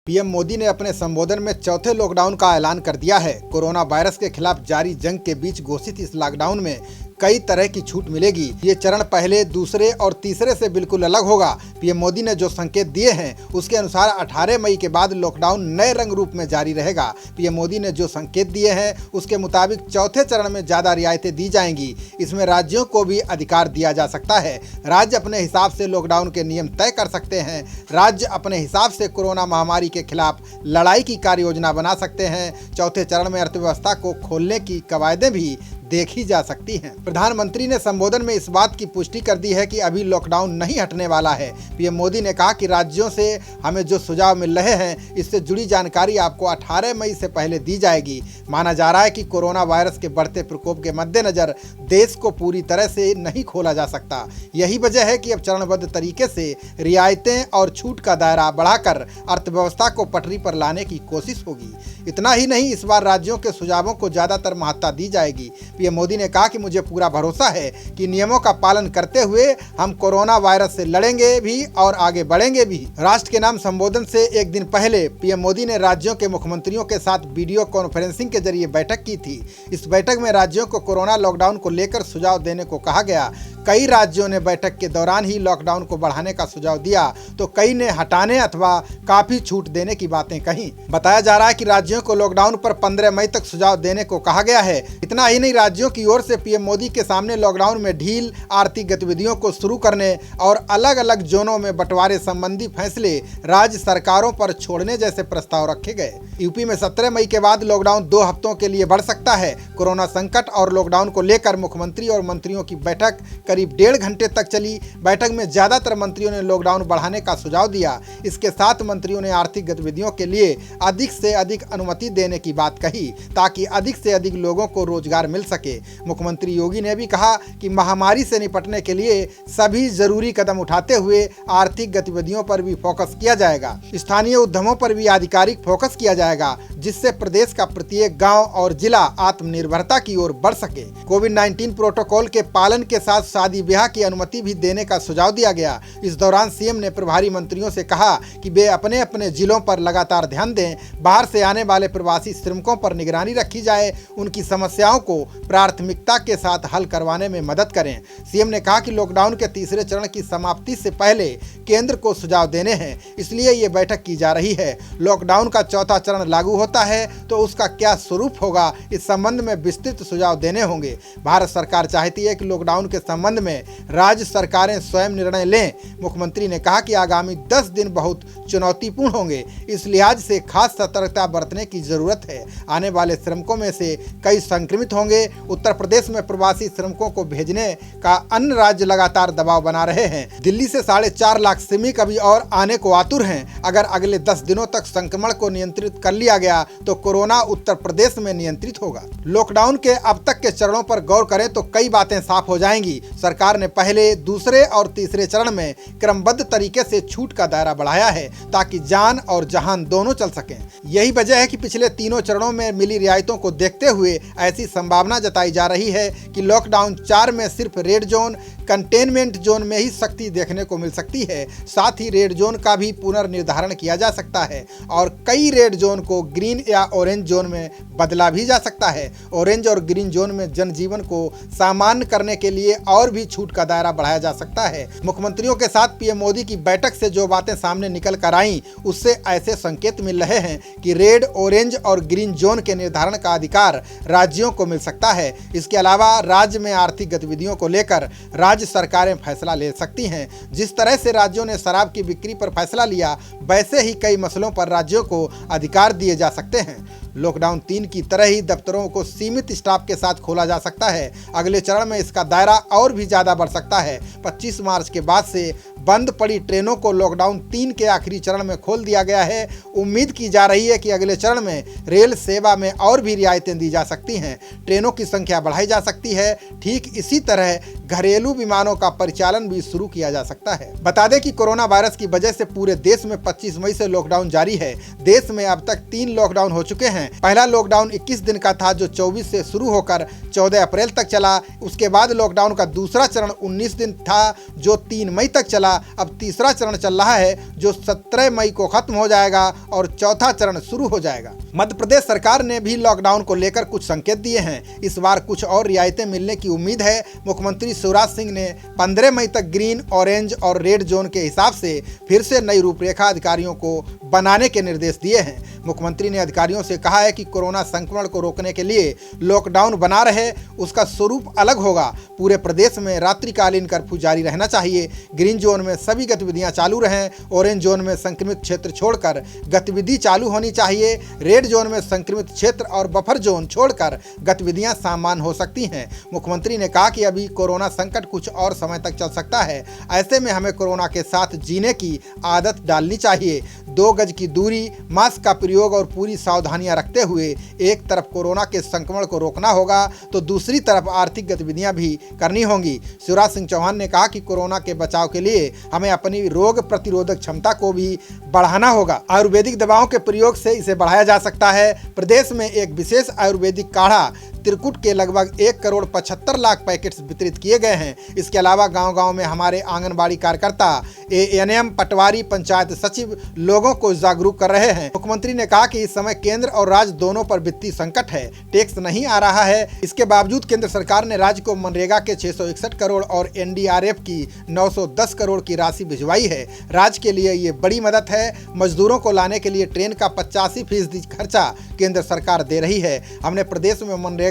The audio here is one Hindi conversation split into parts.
पीएम मोदी ने अपने संबोधन में चौथे लॉकडाउन का ऐलान कर दिया है। कोरोना वायरस के खिलाफ जारी जंग के बीच घोषित इस लॉकडाउन में कई तरह की छूट मिलेगी। ये चरण पहले, दूसरे और तीसरे से बिल्कुल अलग होगा। पीएम मोदी ने जो संकेत दिए हैं उसके अनुसार 18 मई के बाद लॉकडाउन नए रंग रूप में जारी रहेगा। पीएम मोदी ने जो संकेत दिए हैं उसके मुताबिक चौथे चरण में ज्यादा रियायतें दी जाएंगी। इसमें राज्यों को भी अधिकार दिया जा सकता है। राज्य अपने हिसाब से लॉकडाउन के नियम तय कर सकते हैं। राज्य अपने हिसाब से कोरोना महामारी के खिलाफ लड़ाई की कार्य योजना बना सकते हैं। चौथे चरण में अर्थव्यवस्था को खोलने की कवायदें भी देखी जा सकती हैं। प्रधानमंत्री ने संबोधन में इस बात की पुष्टि कर दी है कि अभी लॉकडाउन नहीं हटने वाला है। पीएम मोदी ने कहा कि राज्यों से हमें जो सुझाव मिल रहे हैं इससे जुड़ी जानकारी आपको 18 मई से पहले दी जाएगी। माना जा रहा है कि कोरोना वायरस के बढ़ते प्रकोप के मद्देनजर देश को पूरी तरह से नहीं खोला जा सकता। यही वजह है कि अब चरणबद्ध तरीके से रियायतें और छूट का दायरा बढ़ाकर अर्थव्यवस्था को पटरी पर लाने की कोशिश होगी। इतना ही नहीं, इस बार राज्यों के सुझावों को ज्यादातर महत्ता दी जाएगी। पीएम मोदी ने कहा कि मुझे पूरा भरोसा है कि नियमों का पालन करते हुए हम कोरोना वायरस से लड़ेंगे भी और आगे बढ़ेंगे भी। राष्ट्र के नाम संबोधन से एक दिन पहले पीएम मोदी ने राज्यों के मुख्यमंत्रियों के साथ वीडियो कॉन्फ्रेंसिंग के जरिए बैठक की थी। इस बैठक में राज्यों को कोरोना लॉकडाउन को लेकर सुझाव देने को कहा गया। कई राज्यों ने बैठक के दौरान ही लॉकडाउन को बढ़ाने का सुझाव दिया तो कई ने हटाने अथवा काफी छूट देने की बातें कही। बताया जा रहा है कि राज्यों को लॉकडाउन पर 15 मई तक सुझाव देने को कहा गया है। इतना ही नहीं, राज्यों की ओर से पीएम मोदी के सामने लॉकडाउन में ढील, आर्थिक गतिविधियों को शुरू करने और अलग अलग जोनों में बंटवारे संबंधी फैसले राज्य सरकारों पर छोड़ने जैसे प्रस्ताव रखे गए। यूपी में 17 मई के बाद लॉकडाउन 2 हफ्तों के लिए बढ़ सकता है। कोरोना संकट और लॉकडाउन को लेकर मुख्यमंत्री और मंत्रियों की बैठक करीब 1.5 घंटे तक चली। बैठक में ज्यादातर मंत्रियों ने लॉकडाउन बढ़ाने का सुझाव दिया। इसके साथ मंत्रियों ने आर्थिक गतिविधियों के लिए अधिक से अधिक अनुमति देने की बात कही ताकि अधिक से अधिक लोगों को रोजगार मिल सके। मुख्यमंत्री योगी ने भी कहा कि महामारी से निपटने के लिए सभी जरूरी कदम उठाते हुए आर्थिक गतिविधियों पर भी फोकस किया जाएगा। स्थानीय उद्यमों पर भी आधिकारिक फोकस किया जाएगा जिससे प्रदेश का प्रत्येक गांव और जिला आत्मनिर्भरता की ओर बढ़ सके। कोविड-19 प्रोटोकॉल के पालन के साथ शादी ब्याह की अनुमति भी देने का सुझाव दिया गया। इस दौरान सीएम ने प्रभारी मंत्रियों से कहा कि वे अपने अपने जिलों पर लगातार ध्यान दें। बाहर से आने वाले प्रवासी श्रमिकों पर निगरानी रखी जाए, उनकी समस्याओं को प्राथमिकता के साथ हल करवाने में मदद करें। सीएम ने कहा कि लॉकडाउन के तीसरे चरण की समाप्ति से पहले केंद्र को सुझाव देने हैं, इसलिए ये बैठक की जा रही है। लॉकडाउन का चौथा चरण लागू होता है तो उसका क्या स्वरूप होगा, इस संबंध में विस्तृत सुझाव देने होंगे। भारत सरकार चाहती है कि लॉकडाउन के संबंध में राज्य सरकारें स्वयं निर्णय लें। मुख्यमंत्री ने कहा कि आगामी 10 दिन बहुत चुनौतीपूर्ण होंगे, इस लिहाज से खास सतर्कता बरतने की जरूरत है। आने वाले श्रमिकों में से कई संक्रमित होंगे। उत्तर प्रदेश में प्रवासी श्रमिकों को भेजने का अन्य राज्य लगातार दबाव बना रहे हैं। दिल्ली से 4.5 लाख श्रमिक अभी और आने को आतुर हैं। अगर अगले 10 दिनों तक संक्रमण को नियंत्रित कर लिया गया तो कोरोना उत्तर प्रदेश में नियंत्रित होगा। लॉकडाउन के अब तक के चरणों पर गौर करें तो कई बातें साफ हो जाएंगी। सरकार ने पहले, दूसरे और तीसरे चरण में क्रमबद्ध तरीके से छूट का दायरा बढ़ाया है ताकि जान और जहान दोनों चल सकें। यही वजह है कि पिछले तीनों चरणों में मिली रियायतों को देखते हुए ऐसी संभावना जताई जा रही है कि लॉकडाउन 4 में सिर्फ रेड जोन, कंटेनमेंट जोन में ही सख्ती देखने को मिल सकती है। साथ ही रेड जोन का भी पुनर्निर्धारण किया जा सकता है और कई रेड जोन को ग्रीन या ऑरेंज जोन में बदला भी जा सकता है। ऑरेंज और ग्रीन जोन में जनजीवन को सामान्य करने के लिए और भी छूट का दायरा बढ़ाया जा सकता है। मुख्यमंत्रियों के साथ पीएम मोदी की बैठक से जो बातें सामने निकल कर आई उससे ऐसे संकेत मिल रहे हैं कि रेड, ऑरेंज और ग्रीन जोन के निर्धारण का अधिकार राज्यों को मिल सकता है। इसके अलावा राज्य में आर्थिक गतिविधियों को लेकर राज्य सरकारें फैसला ले सकती हैं। जिस तरह से राज्यों ने शराब की बिक्री पर फैसला लिया वैसे ही कई मसलों पर राज्यों को अधिकार दिए जा सकते हैं। लॉकडाउन 3 की तरह ही दफ्तरों को सीमित स्टाफ के साथ खोला जा सकता है। अगले चरण में इसका दायरा और भी ज़्यादा बढ़ सकता है। 25 मार्च के बाद से बंद पड़ी ट्रेनों को लॉकडाउन 3 के आखिरी चरण में खोल दिया गया है। उम्मीद की जा रही है कि अगले चरण में रेल सेवा में और भी रियायतें दी जा सकती हैं। ट्रेनों की संख्या बढ़ाई जा सकती है। ठीक इसी तरह घरेलू विमानों का परिचालन भी शुरू किया जा सकता है। बता दें कि कोरोना वायरस की वजह से पूरे देश में 25 मई से लॉकडाउन जारी है। देश में अब तक 3 लॉकडाउन हो चुके हैं। पहला लॉकडाउन 21 दिन का था जो 24 से शुरू होकर 14 अप्रैल तक चला। उसके बाद लॉकडाउन का दूसरा चरण 19 दिन था जो 3 मई तक चला। अब तीसरा चरण चल रहा है जो 17 मई को खत्म हो जाएगा और चौथा चरण शुरू हो जाएगा। मध्य प्रदेश सरकार ने भी लॉकडाउन को लेकर कुछ संकेत दिए हैं। इस बार कुछ और रियायतें मिलने की उम्मीद है। मुख्यमंत्री शिवराज सिंह ने 15 मई तक ग्रीन, ऑरेंज और रेड जोन के हिसाब से फिर से नई रूपरेखा अधिकारियों को बनाने के निर्देश दिए हैं। मुख्यमंत्री ने अधिकारियों से कहा है कि कोरोना संक्रमण को रोकने के लिए लॉकडाउन बना रहे, उसका स्वरूप अलग होगा। पूरे प्रदेश में रात्रिकालीन कर्फ्यू जारी रहना चाहिए। ग्रीन जोन में सभी गतिविधियां चालू रहें। ऑरेंज जोन में संक्रमित क्षेत्र छोड़कर गतिविधि चालू होनी चाहिए। रेड जोन में संक्रमित क्षेत्र और बफर जोन छोड़कर गतिविधियां सामान्य हो सकती हैं। मुख्यमंत्री ने कहा कि अभी कोरोना संकट कुछ और समय तक चल सकता है। ऐसे में हमें कोरोना के साथ जीने की आदत डालनी चाहिए। 2 गज की दूरी, मास्क का प्रयोग और पूरी सावधानियां रखते हुए एक तरफ कोरोना के संक्रमण को रोकना होगा तो दूसरी तरफ आर्थिक गतिविधियां भी करनी होंगी। शिवराज सिंह चौहान ने कहा कि कोरोना के बचाव के लिए हमें अपनी रोग प्रतिरोधक क्षमता को भी बढ़ाना होगा। आयुर्वेदिक दवाओं के प्रयोग से इसे बढ़ाया जा सकता है। प्रदेश में एक विशेष आयुर्वेदिक काढ़ा त्रिकुट के लगभग 1 करोड़ 75 लाख पैकेट्स वितरित किए गए हैं। इसके अलावा गांव-गांव में हमारे आंगनबाड़ी कार्यकर्ता, एएनएम, पटवारी, पंचायत सचिव लोगों को जागरूक कर रहे हैं। मुख्यमंत्री ने कहा कि इस समय केंद्र और राज्य दोनों पर वित्तीय संकट है, टैक्स नहीं आ रहा है। इसके बावजूद केंद्र सरकार ने राज्य को मनरेगा के 661 करोड़ और एनडीआरएफ की 910 करोड़ की राशि भिजवाई है। राज्य के लिए ये बड़ी मदद है। मजदूरों को लाने के लिए ट्रेन का 85% खर्चा केंद्र सरकार दे रही है। हमने प्रदेश में मनरेगा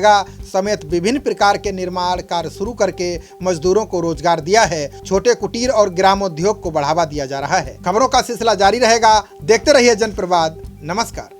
समेत विभिन्न प्रकार के निर्माण कार्य शुरू करके मजदूरों को रोजगार दिया है। छोटे कुटीर और ग्रामोद्योग को बढ़ावा दिया जा रहा है। खबरों का सिलसिला जारी रहेगा। देखते रहिए जनप्रवाद। नमस्कार।